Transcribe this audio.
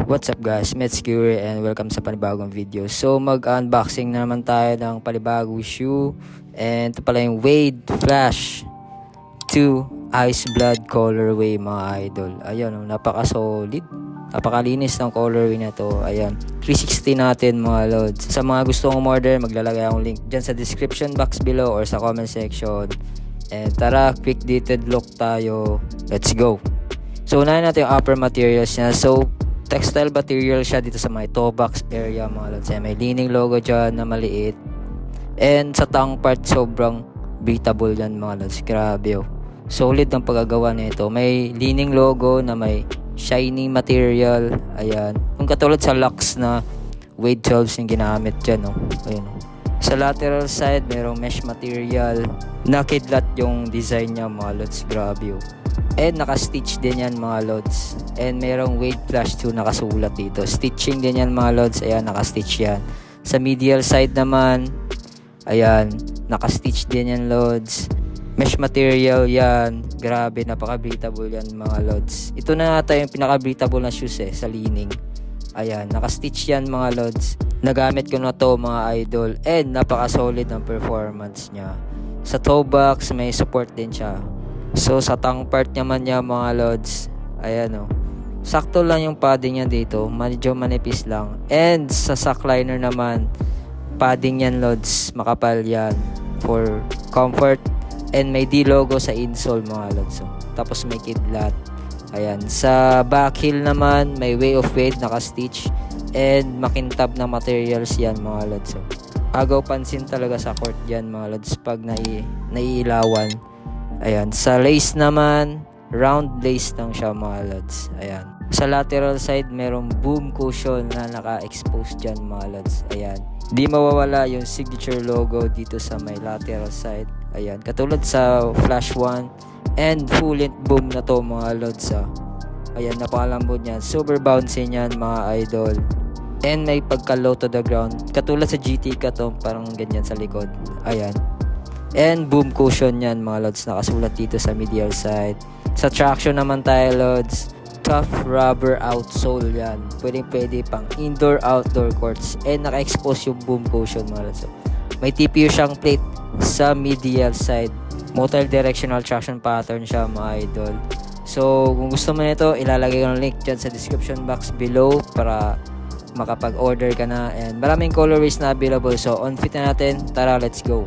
What's up guys, Mets Curie and welcome sa panibagong video. So mag-unboxing na naman tayo ng panibagong shoe. And ito pala yung Wade Flash 2 Ice Blood colorway mga idol. Ayun, napaka-solid, napakalinis ng colorway na to. Ayan, 360 natin mga lods. Sa mga gustong umorder, maglalagay akong link dyan sa description box below or sa comment section. And tara, quick dated look tayo. Let's go. So unahin natin yung upper materials niya. So textile material siya dito sa may toe box area mga lods. May leaning logo dyan na maliit. And sa tongue part sobrang breathable yan mga lods. Grabe oh. Solid ang pagkagawa nito. May leaning logo na may shiny material. Ayan. Yung katulad sa Lux na Wade 12 yung ginamit dyan oh. Ayan oh. Sa lateral side merong mesh material. Nakidlat yung design niya mga lods. Grabe oh. And naka-stitch din yan mga lods. And merong Wade Flash 2 nakasulat dito. Stitching din yan mga lods. Ayan, naka-stitch yan. Sa medial side naman, ayan, naka-stitch din yan lods. Mesh material yan. Grabe, napaka-breathable yan mga lods. Ito na ata yung pinaka-breathable na shoes sa leaning. Ayan, naka-stitch yan mga lods. Nagamit ko na to mga idol. And napaka-solid ng performance niya. Sa toe box, may support din siya. So sa tongue part naman niya mga lods, ayan o, sakto lang yung padding niya dito, medyo manipis lang. And sa sock liner naman, padding yan lods, makapal yan for comfort. And may D logo sa insole mga lods. So, tapos may kidlat. Ayan, sa back heel naman may way of weight naka-stitch. And makintab na materials yan mga lods. So, agaw pansin talaga sa court yan mga lods pag naiilawan. Ayan, sa lace naman, round lace lang siya mga lods. Ayan. Sa lateral side, merong boom cushion na naka-expose dyan mga lods. Ayan. Di mawawala yung signature logo dito sa may lateral side. Ayan. Katulad sa Flash 1 and full length boom na to mga lods. Ayan, napakalambot niyan. Super bouncy niyan mga idol. And may pagka-low to the ground. Katulad sa GT ka to, parang ganyan sa likod. Ayan. And boom cushion yan mga lods, nakasulat dito sa medial side. Sa traction naman tayo lods, tough rubber outsole yan. Pwede pang indoor outdoor courts. And naka-expose yung boom cushion mga lods. So, may TPU siyang plate sa medial side. Multi-directional traction pattern siya mga idol. So kung gusto mo nito, ilalagay ko ng link dyan sa description box below para makapag-order ka na. And maraming colorways na available. So on fit na natin, tara let's go.